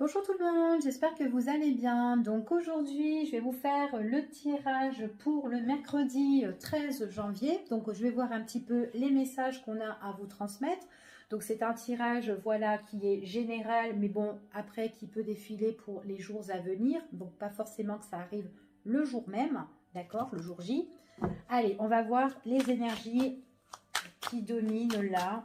Bonjour tout le monde, j'espère que vous allez bien. Donc aujourd'hui, je vais vous faire le tirage pour le mercredi 13 janvier. Donc je vais voir un petit peu les messages qu'on a à vous transmettre. Donc c'est un tirage, voilà, qui est général, mais bon, après qui peut défiler pour les jours à venir. Donc pas forcément que ça arrive le jour même, d'accord, le jour J. Allez, on va voir les énergies qui dominent là.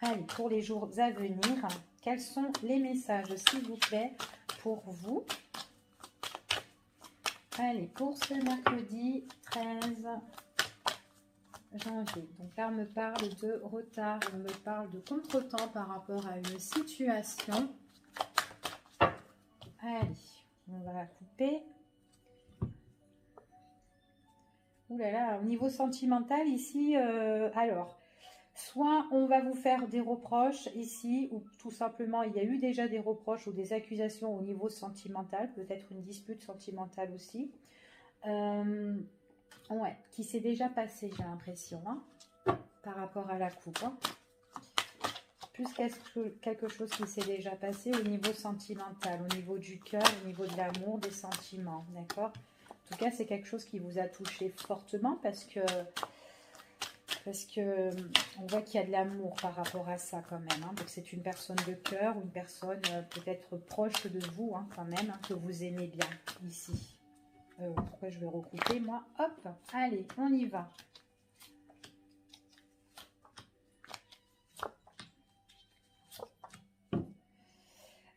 Allez, pour les jours à venir, quels sont les messages, s'il vous plaît, pour vous? Allez, pour ce mercredi 13 janvier. Donc là, on me parle de retard, on me parle de contretemps par rapport à une situation. Allez, on va la couper. Ouh là là, au niveau sentimental, ici, alors... Soit on va vous faire des reproches ici, ou tout simplement il y a eu déjà des reproches ou des accusations au niveau sentimental, peut-être une dispute sentimentale aussi, ouais, qui s'est déjà passé, j'ai l'impression, hein, par rapport à la coupe. Hein. Plus quelque chose qui s'est déjà passé au niveau sentimental, au niveau du cœur, au niveau de l'amour, des sentiments, d'accord? En tout cas, c'est quelque chose qui vous a touché fortement parce que on voit qu'il y a de l'amour par rapport à ça quand même. Hein. Donc c'est une personne de cœur ou une personne peut-être proche de vous hein, quand même, hein, que vous aimez bien ici. Pourquoi je vais recouper moi? Hop, allez, on y va.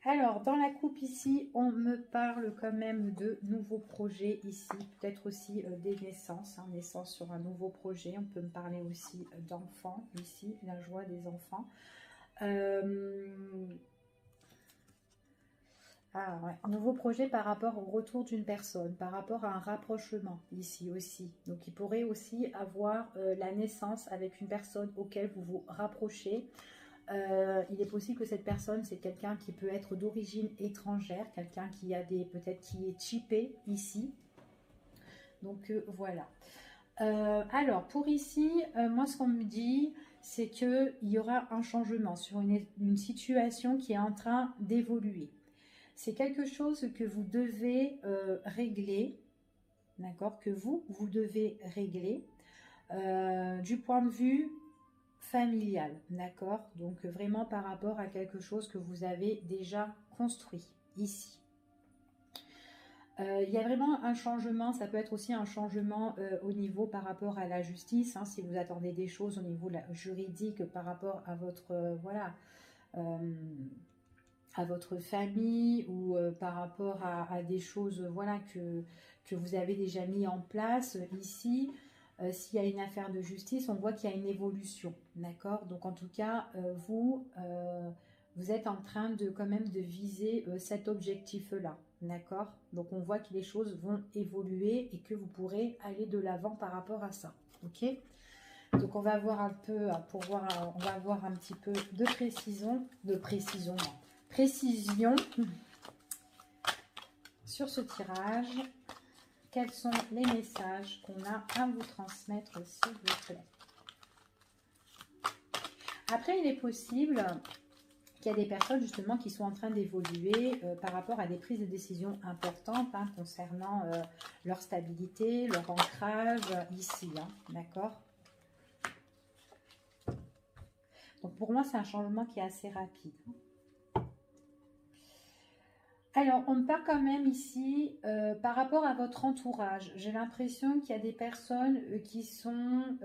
Alors, dans la coupe ici, on me parle quand même de nouveaux projets ici, peut-être aussi des naissances, hein, naissance sur un nouveau projet. On peut me parler aussi d'enfants ici, la joie des enfants. Ah ouais, nouveau projet par rapport au retour d'une personne, par rapport à un rapprochement ici aussi. Donc, il pourrait aussi avoir la naissance avec une personne auquel vous vous rapprochez. Il est possible que cette personne, c'est quelqu'un qui peut être d'origine étrangère, quelqu'un qui a peut-être qui est chippé ici. Donc voilà. Alors pour ici, moi ce qu'on me dit, c'est qu'il y aura un changement sur une situation qui est en train d'évoluer. C'est quelque chose que vous devez régler, d'accord, que vous devez régler du point de vue familial, d'accord? Donc vraiment par rapport à quelque chose que vous avez déjà construit ici. Il y a vraiment un changement, ça peut être aussi un changement au niveau par rapport à la justice, hein, si vous attendez des choses au niveau juridique par rapport à votre, voilà, à votre famille ou par rapport à des choses, voilà, que vous avez déjà mis en place ici. S'il y a une affaire de justice, on voit qu'il y a une évolution, d'accord? Donc en tout cas, vous êtes en train de quand même de viser cet objectif-là, d'accord? Donc on voit que les choses vont évoluer et que vous pourrez aller de l'avant par rapport à ça, ok? Donc on va voir un peu, on va voir un petit peu de précision sur ce tirage. Quels sont les messages qu'on a à vous transmettre, s'il vous plaît? Après, il est possible qu'il y a des personnes justement qui sont en train d'évoluer par rapport à des prises de décision importantes hein, concernant leur stabilité, leur ancrage ici, hein, d'accord? Donc pour moi, c'est un changement qui est assez rapide. Alors, on me parle quand même ici, par rapport à votre entourage, j'ai l'impression qu'il y a des personnes qui sont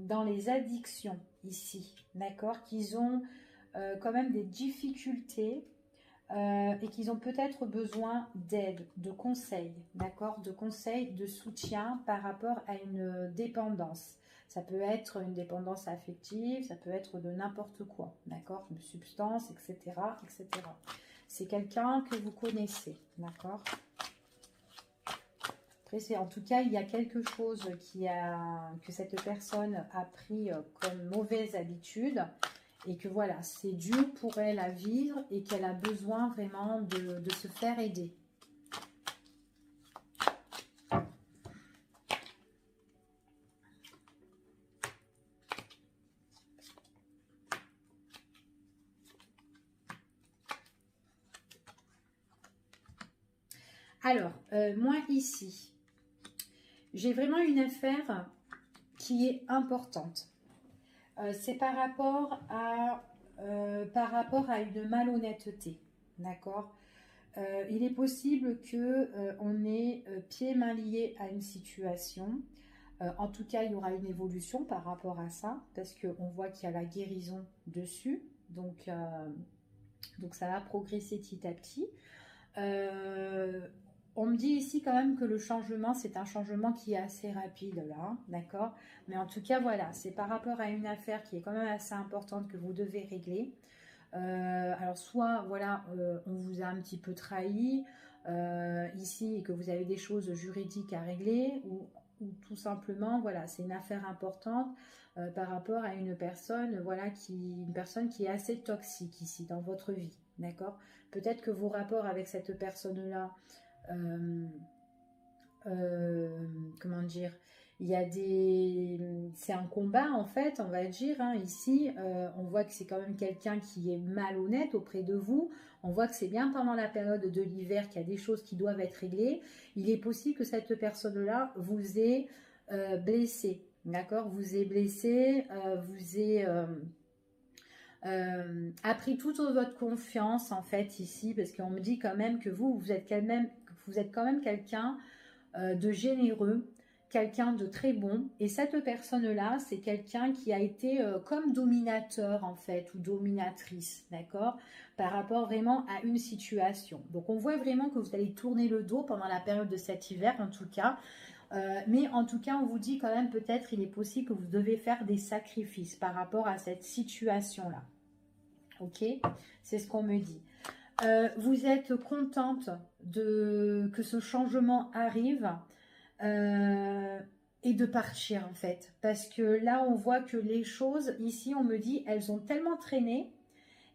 dans les addictions ici, d'accord? Qu'ils ont quand même des difficultés et qu'ils ont peut-être besoin d'aide, de conseils, d'accord? De conseils, de soutien par rapport à une dépendance. Ça peut être une dépendance affective, ça peut être de n'importe quoi, d'accord? Une substance, etc., etc. C'est quelqu'un que vous connaissez, d'accord? Après, en tout cas, il y a quelque chose que cette personne a pris comme mauvaise habitude et que voilà, c'est dur pour elle à vivre et qu'elle a besoin vraiment de se faire aider. Alors, moi ici, j'ai vraiment une affaire qui est importante. C'est par rapport à une malhonnêteté, d'accord? Il est possible que on ait pieds-mains liés à une situation. En tout cas, il y aura une évolution par rapport à ça, parce qu'on voit qu'il y a la guérison dessus. Donc ça va progresser petit à petit. On me dit ici quand même que le changement, c'est un changement qui est assez rapide là, hein, d'accord? Mais en tout cas, voilà, c'est par rapport à une affaire qui est quand même assez importante que vous devez régler. Alors soit, voilà, on vous a un petit peu trahi ici et que vous avez des choses juridiques à régler ou tout simplement, voilà, c'est une affaire importante par rapport à une personne, voilà, une personne qui est assez toxique ici dans votre vie, d'accord? Peut-être que vos rapports avec cette personne-là, comment dire, il y a c'est un combat en fait, on va dire, hein, ici, on voit que c'est quand même quelqu'un qui est malhonnête auprès de vous, on voit que c'est bien pendant la période de l'hiver qu'il y a des choses qui doivent être réglées, il est possible que cette personne-là vous ait blessé, d'accord, vous ait blessé, vous ait a pris toute votre confiance en fait ici, parce qu'on me dit quand même que vous êtes quand même quelqu'un de généreux, quelqu'un de très bon, et cette personne-là, c'est quelqu'un qui a été comme dominateur en fait, ou dominatrice, d'accord, par rapport vraiment à une situation. Donc on voit vraiment que vous allez tourner le dos pendant la période de cet hiver en tout cas, mais en tout cas on vous dit quand même peut-être il est possible que vous devez faire des sacrifices par rapport à cette situation-là. Ok, c'est ce qu'on me dit. Vous êtes contente que ce changement arrive et de partir en fait. Parce que là, on voit que les choses, ici, on me dit, elles ont tellement traîné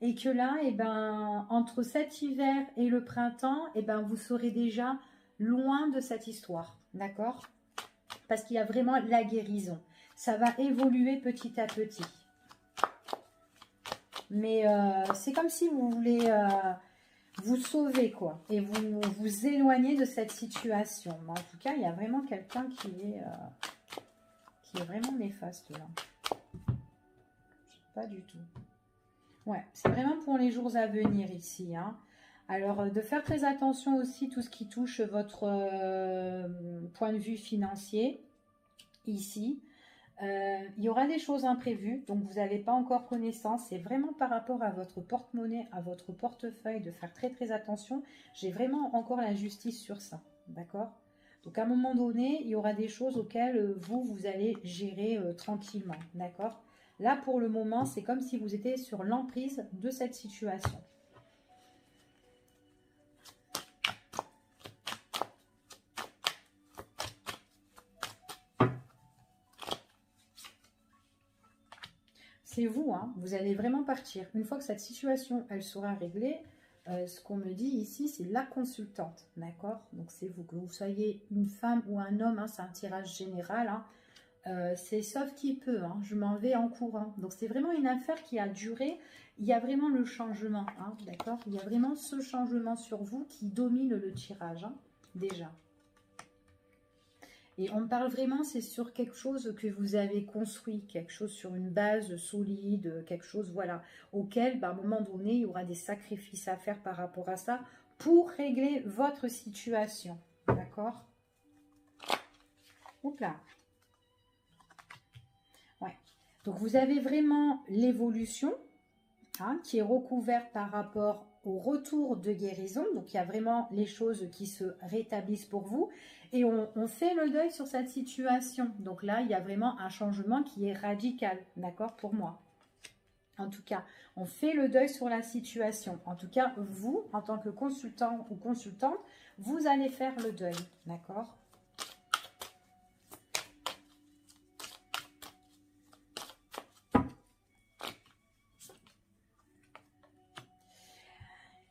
et que là, eh ben, entre cet hiver et le printemps, eh ben, vous serez déjà loin de cette histoire. D'accord? Parce qu'il y a vraiment la guérison. Ça va évoluer petit à petit. Mais c'est comme si vous voulez vous sauver, quoi. Et vous éloigner de cette situation. Mais en tout cas, il y a vraiment quelqu'un qui est vraiment néfaste, là. Pas du tout. Ouais, c'est vraiment pour les jours à venir, ici. Hein. Alors, de faire très attention aussi, tout ce qui touche votre point de vue financier, ici. Il y aura des choses imprévues, donc vous n'avez pas encore connaissance. C'est vraiment par rapport à votre porte-monnaie, à votre portefeuille, de faire très très attention. J'ai vraiment encore la justice sur ça, d'accord? Donc à un moment donné, il y aura des choses auxquelles vous allez gérer tranquillement, d'accord? Là pour le moment, c'est comme si vous étiez sur l'emprise de cette situation. C'est vous, hein, vous allez vraiment partir. Une fois que cette situation, elle sera réglée, ce qu'on me dit ici, c'est la consultante, d'accord? Donc c'est vous, que vous soyez une femme ou un homme, hein, c'est un tirage général, hein, c'est sauf qui peut, hein, je m'en vais en courant. Donc c'est vraiment une affaire qui a duré, il y a vraiment le changement, hein, d'accord? Il y a vraiment ce changement sur vous qui domine le tirage, hein, déjà. Et on parle vraiment, c'est sur quelque chose que vous avez construit, quelque chose sur une base solide, quelque chose, voilà, auquel, bah, à un moment donné, il y aura des sacrifices à faire par rapport à ça pour régler votre situation. D'accord? Oups là. Ouais. Donc, vous avez vraiment l'évolution, hein, qui est recouverte par rapport au retour de guérison. Donc, il y a vraiment les choses qui se rétablissent pour vous. Et on fait le deuil sur cette situation. Donc là, il y a vraiment un changement qui est radical, d'accord, pour moi. En tout cas, on fait le deuil sur la situation. En tout cas, vous, en tant que consultant ou consultante, vous allez faire le deuil, d'accord ?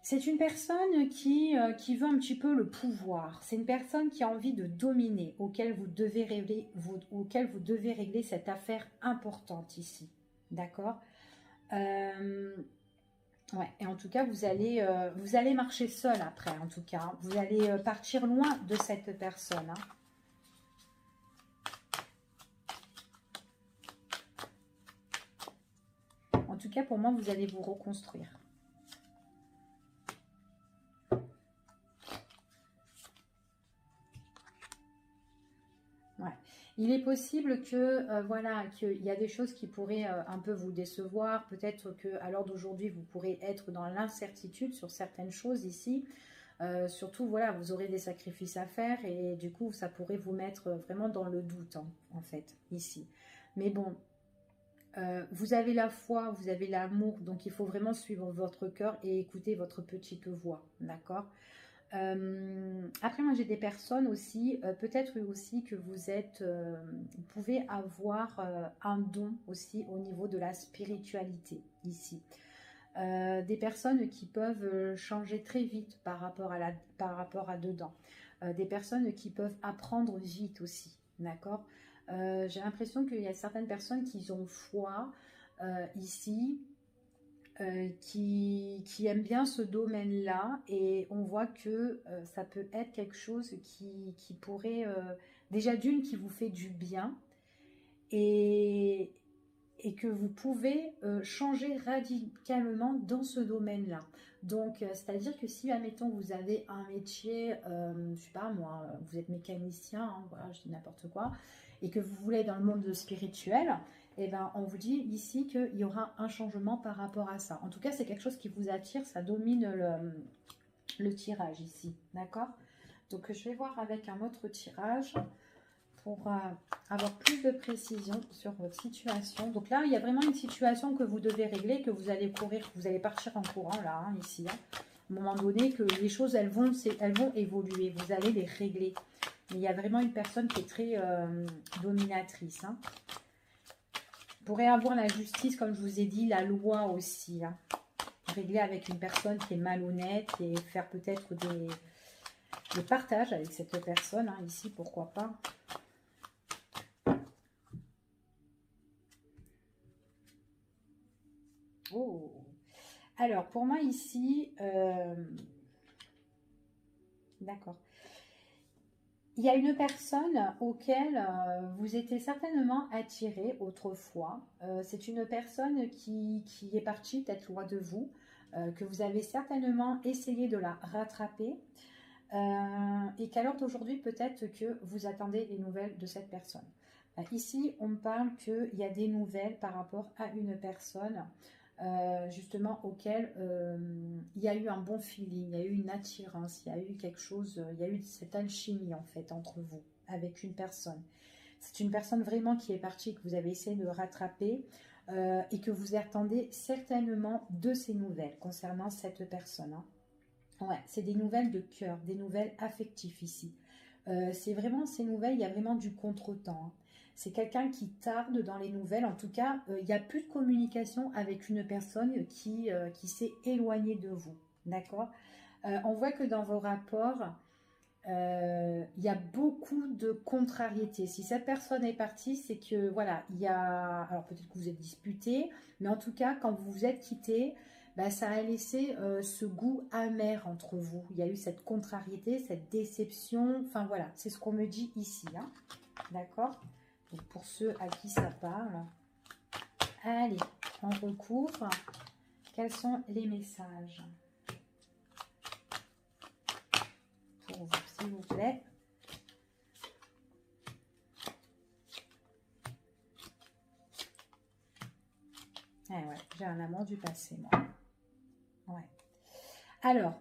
C'est une personne qui veut un petit peu le pouvoir. C'est une personne qui a envie de dominer, auquel vous devez régler cette affaire importante ici. D'accord ? Ouais, et en tout cas, vous allez marcher seul après, en tout cas. Vous allez partir loin de cette personne. Hein. En tout cas, pour moi, vous allez vous reconstruire. Ouais. Il est possible que, voilà, qu'il y a des choses qui pourraient un peu vous décevoir. Peut-être qu'à l'heure d'aujourd'hui, vous pourrez être dans l'incertitude sur certaines choses ici. Surtout, voilà, vous aurez des sacrifices à faire et du coup, ça pourrait vous mettre vraiment dans le doute, hein, en fait, ici. Mais bon, vous avez la foi, vous avez l'amour, donc il faut vraiment suivre votre cœur et écouter votre petite voix, d'accord? Après, moi, j'ai des personnes aussi, peut-être aussi que vous pouvez avoir un don aussi au niveau de la spiritualité ici. Des personnes qui peuvent changer très vite par rapport à dedans. Des personnes qui peuvent apprendre vite aussi, d'accord? J'ai l'impression qu'il y a certaines personnes qui ont foi ici, qui aiment bien ce domaine-là et on voit que ça peut être quelque chose qui pourrait, déjà d'une, qui vous fait du bien et, et que vous pouvez changer radicalement dans ce domaine-là. Donc, c'est-à-dire que si, admettons, vous avez un métier, je sais pas moi, vous êtes mécanicien, hein, voilà, je dis n'importe quoi, et que vous voulez dans le monde spirituel, eh ben, on vous dit ici qu'il y aura un changement par rapport à ça. En tout cas, c'est quelque chose qui vous attire, ça domine le tirage ici, d'accord? Donc, je vais voir avec un autre tirage pour avoir plus de précision sur votre situation. Donc là, il y a vraiment une situation que vous devez régler, que vous allez courir, que vous allez partir en courant là, hein, ici. Hein. À un moment donné, que les choses, elles vont évoluer, vous allez les régler. Mais il y a vraiment une personne qui est très dominatrice. Hein. Vous pourrez avoir la justice, comme je vous ai dit, la loi aussi. Hein. Régler avec une personne qui est malhonnête et faire peut-être le partage avec cette personne, hein, ici, pourquoi pas. Oh. Alors, pour moi ici, d'accord. Il y a une personne auquel vous étiez certainement attiré autrefois. C'est une personne qui est partie peut-être loin de vous, que vous avez certainement essayé de la rattraper et qu'à l'heure d'aujourd'hui, peut-être que vous attendez des nouvelles de cette personne. Ici, on me parle qu'il y a des nouvelles par rapport à une personne justement auquel il y a eu un bon feeling, il y a eu une attirance, il y a eu quelque chose, il y a eu cette alchimie en fait entre vous avec une personne. C'est une personne vraiment qui est partie, que vous avez essayé de rattraper et que vous attendez certainement de ces nouvelles concernant cette personne. Hein. Ouais, c'est des nouvelles de cœur, des nouvelles affectives ici. C'est vraiment ces nouvelles, il y a vraiment du contretemps. Hein. C'est quelqu'un qui tarde dans les nouvelles. En tout cas, il n'y a plus de communication avec une personne qui s'est éloignée de vous. D'accord? On voit que dans vos rapports, il y a beaucoup de contrariétés. Si cette personne est partie, c'est que, voilà, il y a... Alors peut-être que vous êtes disputés, mais en tout cas, quand vous vous êtes quittés, bah, ça a laissé ce goût amer entre vous. Il y a eu cette contrariété, cette déception. Enfin voilà, c'est ce qu'on me dit ici. Hein. D'accord? Donc pour ceux à qui ça parle. Allez, on recouvre. Quels sont les messages pour vous, s'il vous plaît? Ah ouais, j'ai un amour du passé, moi. Ouais. Alors,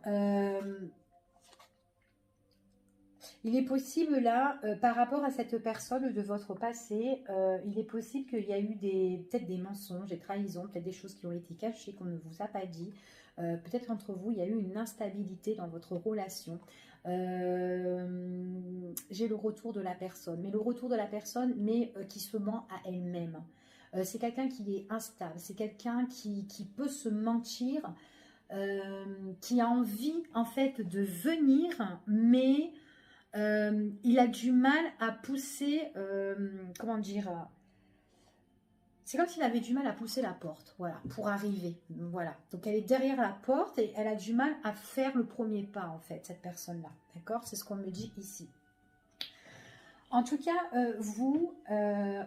il est possible là, par rapport à cette personne de votre passé, il est possible qu'il y a eu peut-être des mensonges, des trahisons, peut-être des choses qui ont été cachées, qu'on ne vous a pas dit. Peut-être entre vous, il y a eu une instabilité dans votre relation. J'ai le retour de la personne, mais le retour de la personne, mais qui se ment à elle-même. C'est quelqu'un qui est instable, c'est quelqu'un qui peut se mentir, qui a envie en fait de venir, mais il a du mal à pousser, comment dire, c'est comme s'il avait du mal à pousser la porte, voilà, pour arriver, voilà. Donc elle est derrière la porte et elle a du mal à faire le premier pas, en fait, cette personne-là, d'accord? C'est ce qu'on me dit ici. En tout cas,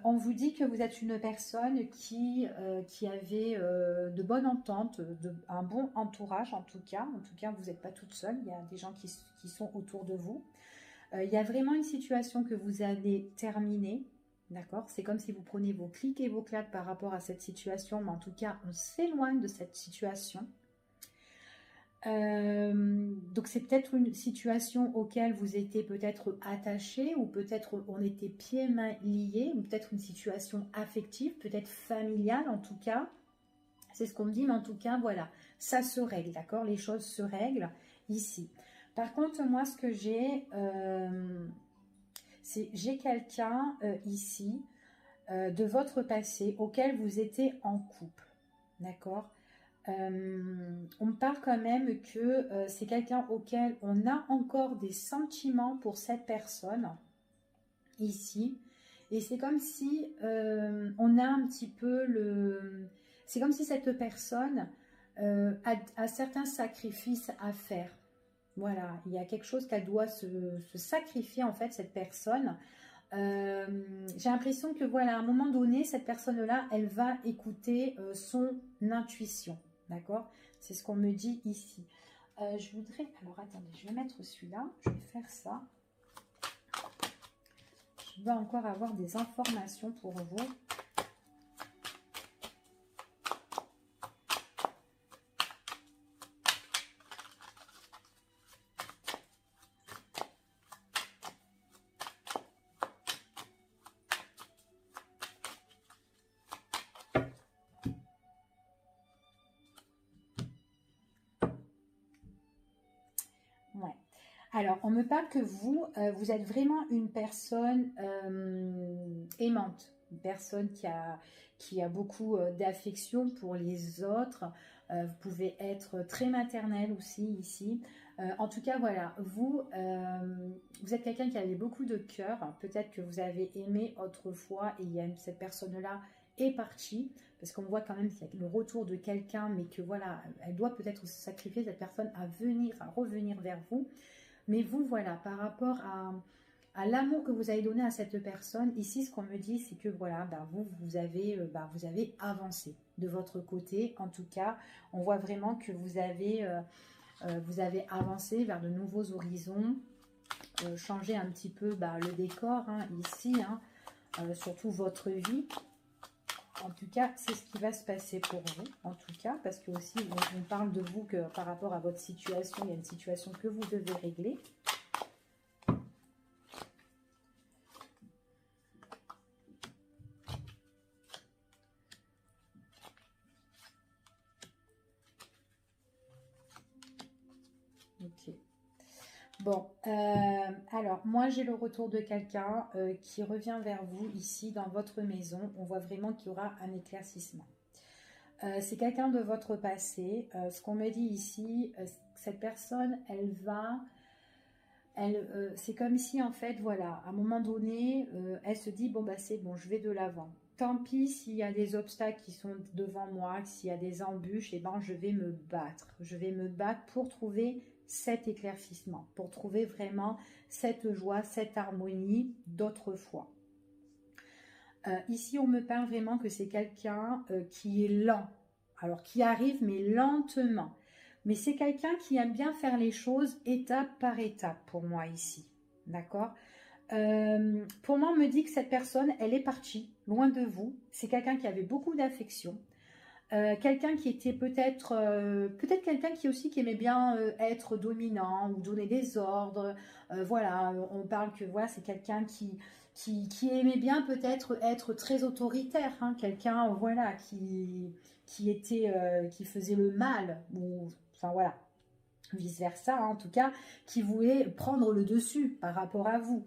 on vous dit que vous êtes une personne qui avait de bonnes ententes, un bon entourage en tout cas. En tout cas, vous n'êtes pas toute seule, il y a des gens qui sont autour de vous. Il y a vraiment une situation que vous allez terminer, d'accord? C'est comme si vous preniez vos clics et vos claques par rapport à cette situation, mais en tout cas, on s'éloigne de cette situation. Donc c'est peut-être une situation auquel vous étiez peut-être attaché ou peut-être on était pieds-mains liés ou peut-être une situation affective, peut-être familiale en tout cas. C'est ce qu'on me dit, mais en tout cas, voilà, ça se règle, d'accord? Les choses se règlent ici. Par contre, moi, ce que j'ai, c'est j'ai quelqu'un ici de votre passé auquel vous étiez en couple, d'accord? On me parle quand même que c'est quelqu'un auquel on a encore des sentiments pour cette personne ici, et c'est comme si on a un petit peu le... C'est comme si cette personne a certains sacrifices à faire. Voilà, il y a quelque chose qu'elle doit se sacrifier en fait, cette personne. J'ai l'impression que voilà, à un moment donné, cette personne-là, elle va écouter son intuition. D'accord? C'est ce qu'on me dit ici. Je voudrais... Alors, attendez, je vais mettre celui-là. Je vais faire ça. Je dois encore avoir des informations pour vous. Ouais. Alors, on me parle que vous, vous êtes vraiment une personne aimante, une personne qui a beaucoup d'affection pour les autres. Vous pouvez être très maternelle aussi ici. En tout cas, voilà, vous êtes quelqu'un qui avait beaucoup de cœur. Peut-être que vous avez aimé autrefois et cette personne-là est partie. Parce qu'on voit quand même qu'il y a le retour de quelqu'un, mais que voilà, elle doit peut-être se sacrifier, cette personne, à revenir vers vous. Mais vous, voilà, par rapport à l'amour que vous avez donné à cette personne, ici, ce qu'on me dit, c'est que voilà, vous avez avancé de votre côté. En tout cas, on voit vraiment que vous avez avancé vers de nouveaux horizons, changé un petit peu le décor hein, ici, hein, surtout votre vie. En tout cas, c'est ce qui va se passer pour vous, en tout cas, parce que aussi, on parle de vous que par rapport à votre situation, il y a une situation que vous devez régler. Ok. Bon, alors, moi, j'ai le retour de quelqu'un qui revient vers vous ici, dans votre maison. On voit vraiment qu'il y aura un éclaircissement. C'est quelqu'un de votre passé. Ce qu'on me dit ici, cette personne, c'est comme si, en fait, voilà, à un moment donné, elle se dit, bon, bah, c'est bon, je vais de l'avant. Tant pis s'il y a des obstacles qui sont devant moi, s'il y a des embûches, et ben, je vais me battre. Je vais me battre pour trouver cet éclaircissement, pour trouver vraiment cette joie, cette harmonie d'autrefois. Ici, on me parle vraiment que c'est quelqu'un qui est lent. Alors, qui arrive, mais lentement. Mais c'est quelqu'un qui aime bien faire les choses étape par étape pour moi ici. D'accord? Pour moi, on me dit que cette personne, elle est partie, loin de vous. C'est quelqu'un qui avait beaucoup d'affection. Quelqu'un qui était peut-être quelqu'un qui aimait bien être dominant ou donner des ordres. Voilà, on parle que voilà, c'est quelqu'un qui aimait bien peut-être être très autoritaire, hein, quelqu'un voilà qui faisait le mal ou enfin voilà vice versa hein, en tout cas qui voulait prendre le dessus par rapport à vous.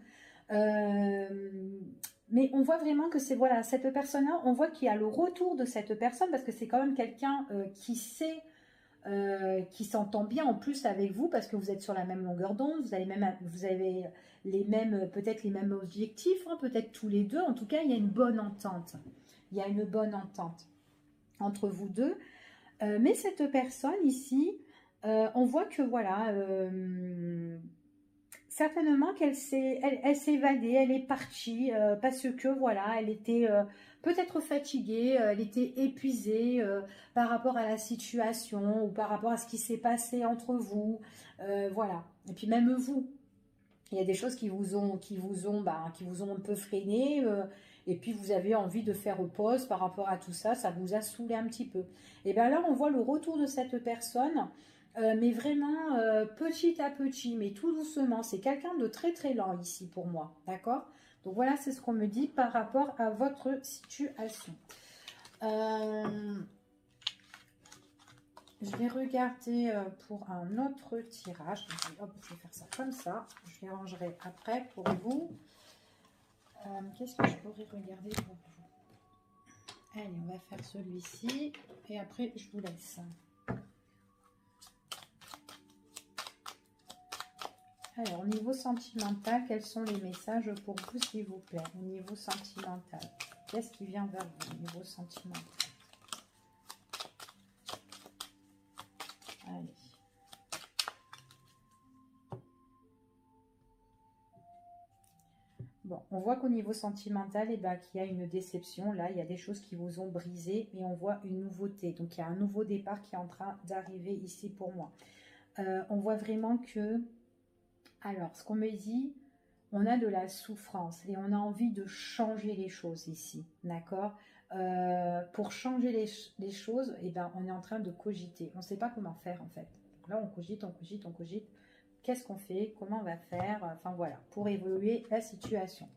Mais on voit vraiment que c'est voilà cette personne-là, on voit qu'il y a le retour de cette personne parce que c'est quand même quelqu'un qui sait, qui s'entend bien en plus avec vous parce que vous êtes sur la même longueur d'onde, vous avez les mêmes peut-être les mêmes objectifs, hein, peut-être tous les deux. En tout cas, il y a une bonne entente. il y a une bonne entente entre vous deux. Mais cette personne ici, on voit que voilà, certainement qu'elle s'est évadée, elle est partie parce que voilà, elle était peut-être fatiguée, elle était épuisée par rapport à la situation ou par rapport à ce qui s'est passé entre vous, voilà. Et puis même vous, il y a des choses qui vous ont un peu freiné, et puis vous avez envie de faire pause par rapport à tout ça, ça vous a saoulé un petit peu. Et bien là, on voit le retour de cette personne, mais vraiment petit à petit, mais tout doucement. C'est quelqu'un de très très lent ici pour moi, d'accord? Donc voilà, c'est ce qu'on me dit par rapport à votre situation. Je vais regarder pour un autre tirage. Hop, je vais faire ça comme ça. Je les rangerai après pour vous. Qu'est-ce que je pourrais regarder pour vous? Allez, on va faire celui-ci. Et après, je vous laisse. Alors, au niveau sentimental, quels sont les messages pour vous, s'il vous plaît? Au niveau sentimental, qu'est-ce qui vient vers vous au niveau sentimental? Allez. Bon, on voit qu'au niveau sentimental, qu'il y a une déception. Là, il y a des choses qui vous ont brisé et on voit une nouveauté. Donc, il y a un nouveau départ qui est en train d'arriver ici pour moi. On voit vraiment que... Alors, ce qu'on me dit, on a de la souffrance et on a envie de changer les choses ici, d'accord? Pour changer les choses, on est en train de cogiter. On ne sait pas comment faire, en fait. Donc là, on cogite, on cogite, on cogite. Qu'est-ce qu'on fait? Comment on va faire? Enfin, voilà, pour évoluer la situation.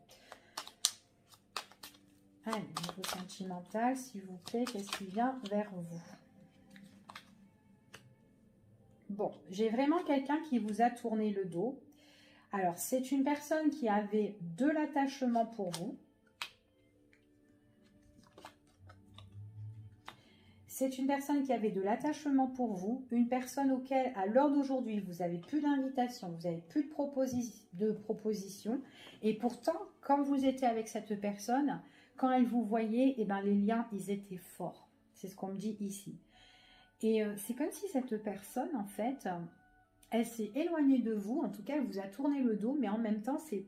Allez, niveau sentimental, s'il vous plaît, qu'est-ce qui vient vers vous? Bon, j'ai vraiment quelqu'un qui vous a tourné le dos. Alors, c'est une personne qui avait de l'attachement pour vous. C'est une personne qui avait de l'attachement pour vous. Une personne auquel, à l'heure d'aujourd'hui, vous n'avez plus d'invitation, vous n'avez plus de proposition. Et pourtant, quand vous étiez avec cette personne, quand elle vous voyait, les liens, ils étaient forts. C'est ce qu'on me dit ici. Et c'est comme si cette personne, en fait... elle s'est éloignée de vous, en tout cas, elle vous a tourné le dos, mais en même temps, c'est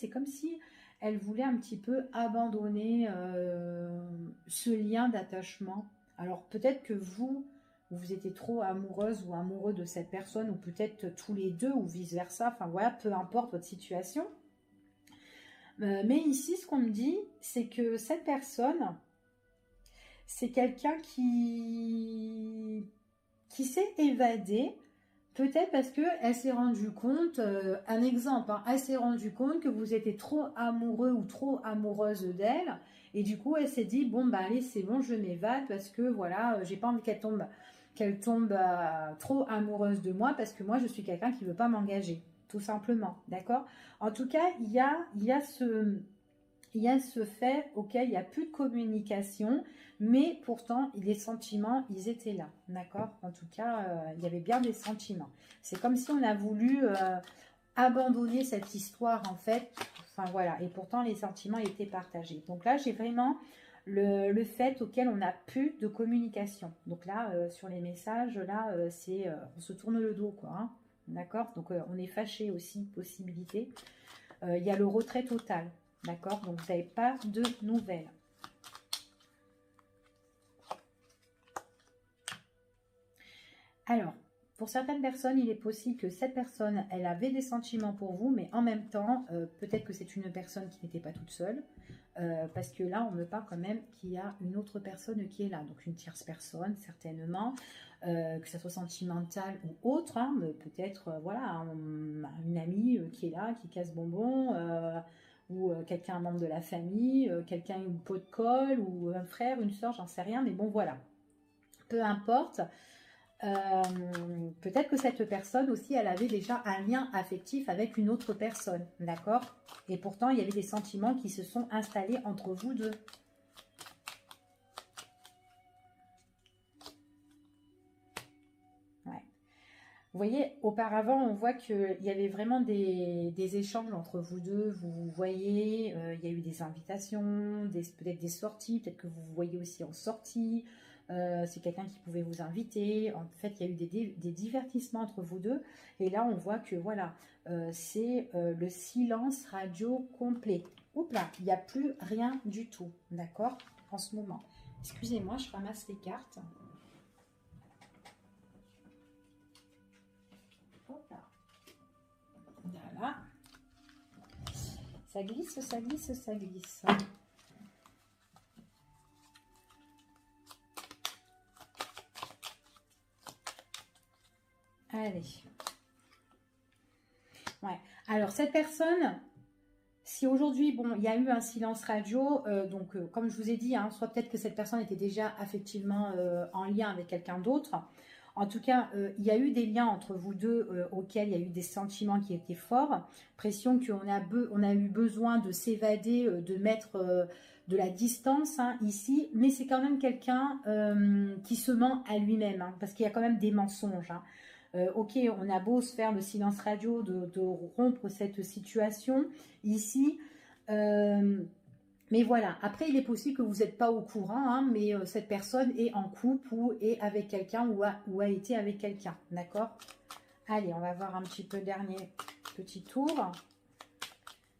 comme si elle voulait un petit peu abandonner ce lien d'attachement. Alors, peut-être que vous étiez trop amoureuse ou amoureux de cette personne, ou peut-être tous les deux, ou vice-versa, enfin voilà, peu importe votre situation. Mais ici, ce qu'on me dit, c'est que cette personne, c'est quelqu'un qui s'est évadé. Peut-être parce qu'elle s'est rendue compte, un exemple, hein, elle s'est rendue compte que vous étiez trop amoureux ou trop amoureuse d'elle. Et du coup, elle s'est dit, bon, allez, c'est bon, je m'évade parce que, voilà, j'ai pas envie qu'elle tombe trop amoureuse de moi parce que moi, je suis quelqu'un qui ne veut pas m'engager, tout simplement, d'accord? En tout cas, il y a ce fait auquel il n'y a plus de communication, mais pourtant, les sentiments, ils étaient là, d'accord? En tout cas, il y avait bien des sentiments. C'est comme si on a voulu abandonner cette histoire, en fait. Enfin, voilà. Et pourtant, les sentiments étaient partagés. Donc là, j'ai vraiment le fait auquel on n'a plus de communication. Donc là, sur les messages, là, on se tourne le dos, quoi. Hein, d'accord? Donc, on est fâché aussi, possibilité. Il y a le retrait total. D'accord? Donc, vous n'avez pas de nouvelles. Alors, pour certaines personnes, il est possible que cette personne, elle avait des sentiments pour vous, mais en même temps, peut-être que c'est une personne qui n'était pas toute seule, parce que là, on me parle quand même qu'il y a une autre personne qui est là, donc une tierce personne, certainement, que ça soit sentimental ou autre, hein, peut-être, voilà, une amie qui est là, qui casse bonbon, ou quelqu'un, un membre de la famille, quelqu'un, une peau de colle, ou un frère, une soeur, j'en sais rien, mais bon, voilà. Peu importe, peut-être que cette personne aussi, elle avait déjà un lien affectif avec une autre personne, d'accord? Et pourtant, il y avait des sentiments qui se sont installés entre vous deux. Ouais. Vous voyez, auparavant, on voit qu'il y avait vraiment des échanges entre vous deux. Vous vous voyez, il y a eu des invitations, peut-être des sorties, peut-être que vous vous voyez aussi en sortie. C'est quelqu'un qui pouvait vous inviter. En fait, il y a eu des divertissements entre vous deux. Et là, on voit que voilà, c'est le silence radio complet. Oups là, il n'y a plus rien du tout, d'accord, en ce moment. Excusez-moi, je ramasse les cartes. Voilà. Ça glisse, ça glisse, ça glisse. Allez. Ouais. Alors, cette personne, si aujourd'hui, bon, il y a eu un silence radio, comme je vous ai dit, hein, soit peut-être que cette personne était déjà affectivement en lien avec quelqu'un d'autre. En tout cas, il y a eu des liens entre vous deux auxquels il y a eu des sentiments qui étaient forts. Pression on a eu besoin de s'évader, de mettre de la distance hein, ici. Mais c'est quand même quelqu'un qui se ment à lui-même, hein, parce qu'il y a quand même des mensonges. Hein. Ok, on a beau se faire le silence radio de rompre cette situation ici. Mais voilà, après il est possible que vous n'êtes pas au courant, hein, mais cette personne est en couple ou est avec quelqu'un ou a été avec quelqu'un, d'accord? Allez, on va voir un petit peu dernier petit tour.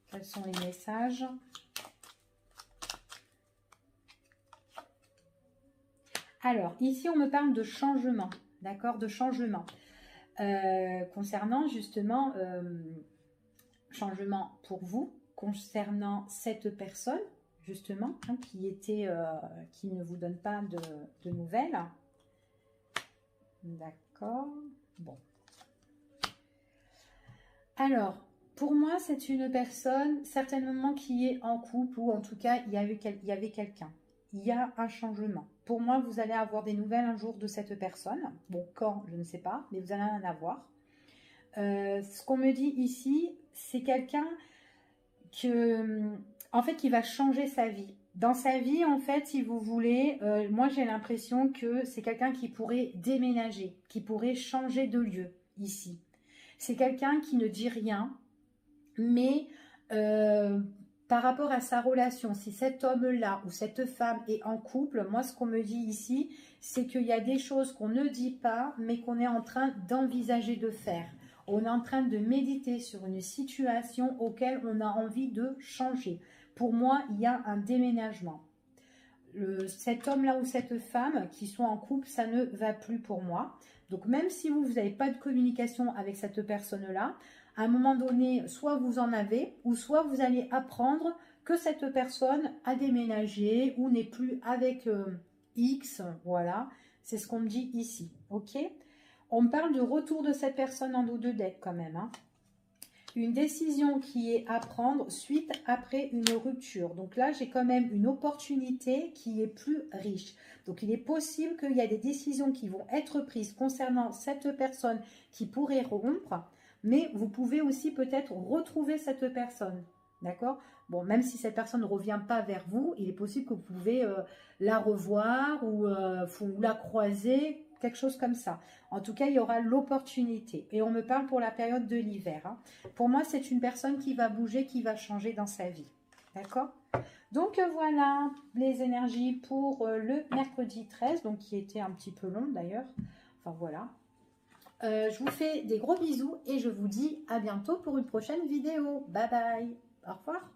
Quels sont les messages? Alors, ici on me parle de changement, d'accord? De changement. Concernant justement, changement pour vous, concernant cette personne, justement, hein, qui ne vous donne pas de nouvelles. D'accord. Bon. Alors, pour moi, c'est une personne certainement qui est en couple ou en tout cas, il y avait quelqu'un. Il y a un changement. Pour moi, vous allez avoir des nouvelles un jour de cette personne. Bon, quand, je ne sais pas, mais vous allez en avoir. Ce qu'on me dit ici, c'est quelqu'un en fait, qui va changer sa vie. Dans sa vie, en fait, si vous voulez, moi j'ai l'impression que c'est quelqu'un qui pourrait déménager, qui pourrait changer de lieu ici. C'est quelqu'un qui ne dit rien, mais par rapport à sa relation, si cet homme-là ou cette femme est en couple, moi ce qu'on me dit ici, c'est qu'il y a des choses qu'on ne dit pas, mais qu'on est en train d'envisager de faire. On est en train de méditer sur une situation auquel on a envie de changer. Pour moi, il y a un déménagement. Cet homme-là ou cette femme qui sont en couple, ça ne va plus pour moi. Donc même si vous n'avez pas de communication avec cette personne-là, à un moment donné, soit vous en avez, ou soit vous allez apprendre que cette personne a déménagé ou n'est plus avec X. Voilà, c'est ce qu'on me dit ici. Ok ? On me parle de retour de cette personne en dos de deck quand même. Hein. Une décision qui est à prendre suite après une rupture. Donc là, j'ai quand même une opportunité qui est plus riche. Donc il est possible qu'il y ait des décisions qui vont être prises concernant cette personne qui pourrait rompre. Mais vous pouvez aussi peut-être retrouver cette personne. D'accord? Bon, même si cette personne ne revient pas vers vous, il est possible que vous pouvez la revoir ou la croiser, quelque chose comme ça. En tout cas, il y aura l'opportunité. Et on me parle pour la période de l'hiver. Hein. Pour moi, c'est une personne qui va bouger, qui va changer dans sa vie. D'accord? Donc voilà les énergies pour le mercredi 13, donc qui était un petit peu long d'ailleurs. Enfin voilà. Je vous fais des gros bisous et je vous dis à bientôt pour une prochaine vidéo. Bye bye. Au revoir.